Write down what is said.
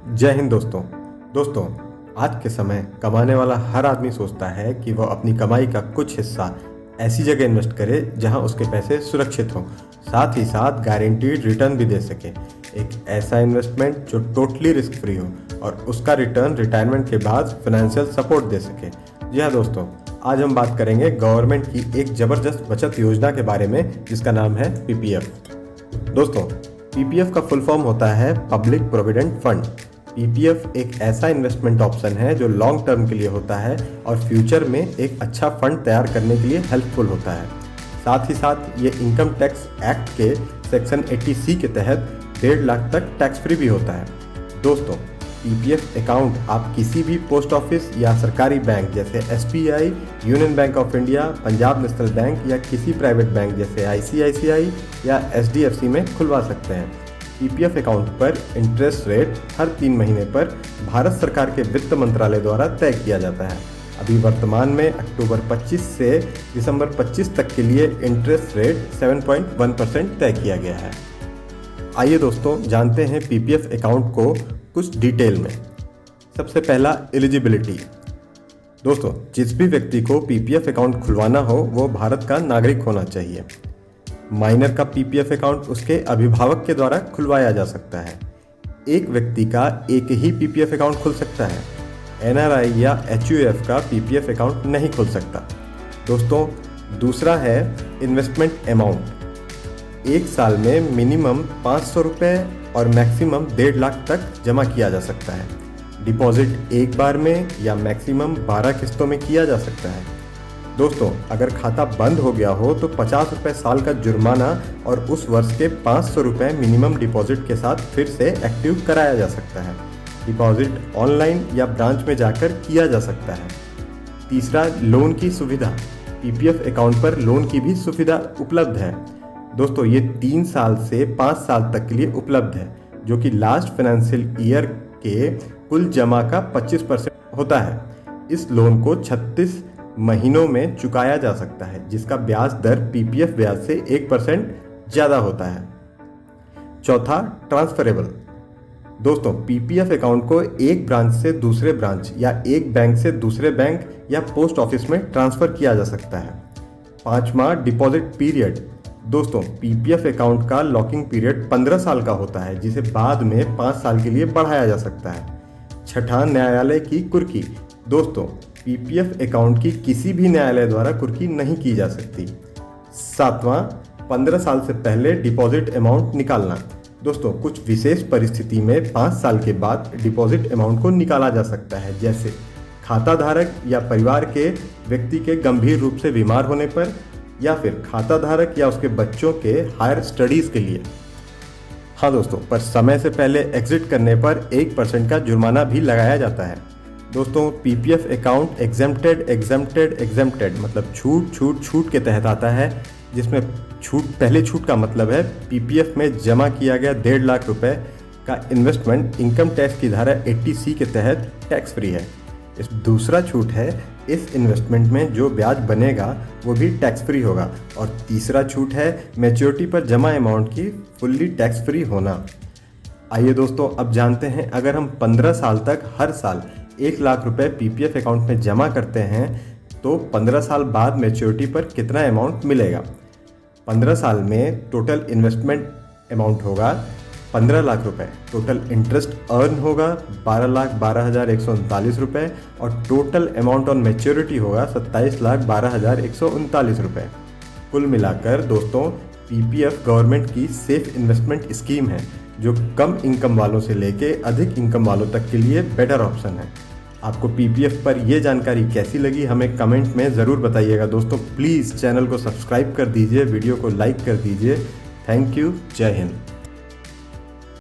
जय हिंद दोस्तों। आज के समय कमाने वाला हर आदमी सोचता है कि वह अपनी कमाई का कुछ हिस्सा ऐसी जगह इन्वेस्ट करे जहां उसके पैसे सुरक्षित हों, साथ ही साथ गारंटीड रिटर्न भी दे सके। एक ऐसा इन्वेस्टमेंट जो टोटली रिस्क फ्री हो और उसका रिटर्न रिटायरमेंट के बाद फाइनेंशियल सपोर्ट दे सके। जी हाँ दोस्तों, आज हम बात करेंगे गवर्नमेंट की एक ज़बरदस्त बचत योजना के बारे में जिसका नाम है पीपीएफ। दोस्तों, पीपीएफ का फुल फॉर्म होता है पब्लिक प्रोविडेंट फंड। पीपीएफ एक ऐसा इन्वेस्टमेंट ऑप्शन है जो लॉन्ग टर्म के लिए होता है और फ्यूचर में एक अच्छा फंड तैयार करने के लिए हेल्पफुल होता है। साथ ही साथ ये इनकम टैक्स एक्ट के सेक्शन 80C के तहत 1.5 लाख तक टैक्स फ्री भी होता है। दोस्तों, पीपीएफ अकाउंट आप किसी भी पोस्ट ऑफिस या सरकारी बैंक जैसे SBI, union bank of India, Punjab national bank या किसी प्राइवेट बैंक जैसे आईसीआईसीआई या एचडीएफसी में खुलवा सकते हैं। पीपीएफ अकाउंट पर इंटरेस्ट रेट हर 3 महीने पर भारत सरकार के वित्त मंत्रालय द्वारा तय किया जाता है। अभी वर्तमान में अक्टूबर 25 से दिसंबर 25 तक के लिए इंटरेस्ट रेट 7.1% तय किया गया है। आइए दोस्तों, जानते हैं पीपीएफ अकाउंट को कुछ डिटेल में। सबसे पहला, एलिजिबिलिटी। दोस्तों, जिस भी व्यक्ति को पीपीएफ अकाउंट खुलवाना हो वो भारत का नागरिक होना चाहिए। माइनर का पीपीएफ अकाउंट उसके अभिभावक के द्वारा खुलवाया जा सकता है। एक व्यक्ति का एक ही पीपीएफ अकाउंट खुल सकता है। एनआरआई या एचयूएफ का पीपीएफ अकाउंट नहीं खुल सकता। दोस्तों, दूसरा है इन्वेस्टमेंट अमाउंट। एक साल में मिनिमम 500 रुपये और मैक्सिमम 1.5 लाख तक जमा किया जा सकता है। डिपॉजिट एक बार में या मैक्सिमम 12 किस्तों में किया जा सकता है। दोस्तों, अगर खाता बंद हो गया हो तो 50 रुपये साल का जुर्माना और उस वर्ष के 500 रुपये मिनिमम डिपॉजिट के साथ फिर से एक्टिव कराया जा सकता है। डिपॉजिट ऑनलाइन या ब्रांच में जाकर किया जा सकता है। तीसरा, लोन की सुविधा। पीपीएफ अकाउंट पर लोन की भी सुविधा उपलब्ध है। दोस्तों, ये 3 साल से 5 साल तक के लिए उपलब्ध है, जो कि लास्ट फाइनेंशियल ईयर के कुल जमा का 25% होता है। इस लोन को 36 महीनों में चुकाया जा सकता है, जिसका ब्याज दर पीपीएफ ब्याज से 1% ज़्यादा होता है। चौथा, ट्रांसफरेबल। दोस्तों, पीपीएफ अकाउंट को एक ब्रांच से दूसरे ब्रांच या एक बैंक से दूसरे बैंक या पोस्ट ऑफिस में ट्रांसफ़र किया जा सकता है। पांचवा, डिपॉजिट पीरियड। दोस्तों, पीपीएफ अकाउंट का लॉकिंग पीरियड 15 साल का होता है, जिसे बाद में 5 साल के लिए बढ़ाया जा सकता है। छठा, न्यायालय की कुर्की। दोस्तों, पीपीएफ अकाउंट की किसी भी न्यायालय द्वारा कुर्की नहीं की जा सकती। सातवां, 15 साल से पहले डिपॉजिट अमाउंट निकालना। दोस्तों, कुछ विशेष परिस्थिति में 5 साल के बाद डिपॉजिट अमाउंट को निकाला जा सकता है, जैसे खाता धारक या परिवार के व्यक्ति के गंभीर रूप से बीमार होने पर, या फिर खाता धारक या उसके बच्चों के हायर स्टडीज़ के लिए। हाँ दोस्तों, पर समय से पहले एग्जिट करने पर 1% का जुर्माना भी लगाया जाता है। दोस्तों, पीपीएफ अकाउंट एग्जेम्प्टेड मतलब छूट के तहत आता है, जिसमें पहले छूट का मतलब है पीपीएफ में जमा किया गया 1.5 लाख रुपए का इन्वेस्टमेंट इनकम टैक्स की धारा 80C के तहत टैक्स फ्री है। इस दूसरा छूट है, इस इन्वेस्टमेंट में जो ब्याज बनेगा वो भी टैक्स फ्री होगा। और तीसरा छूट है मैच्योरिटी पर जमा अमाउंट की फुल्ली टैक्स फ्री होना। आइए दोस्तों, अब जानते हैं, अगर हम 15 साल तक हर साल 1 लाख रुपए पीपीएफ अकाउंट में जमा करते हैं तो 15 साल बाद मैच्योरिटी पर कितना अमाउंट मिलेगा। 15 साल में टोटल इन्वेस्टमेंट अमाउंट होगा 15 लाख रुपए, टोटल इंटरेस्ट अर्न होगा 12,12,139 रुपये और टोटल अमाउंट ऑन मैच्योरिटी होगा 27,12,139 रुपये। कुल मिलाकर दोस्तों, पीपीएफ गवर्नमेंट की सेफ इन्वेस्टमेंट स्कीम है जो कम इनकम वालों से लेके अधिक इनकम वालों तक के लिए बेटर ऑप्शन है। आपको पीपीएफ पर यह जानकारी कैसी लगी हमें कमेंट में ज़रूर बताइएगा। दोस्तों, प्लीज़ चैनल को सब्सक्राइब कर दीजिए, वीडियो को लाइक कर दीजिए। Thank you. जय हिंद।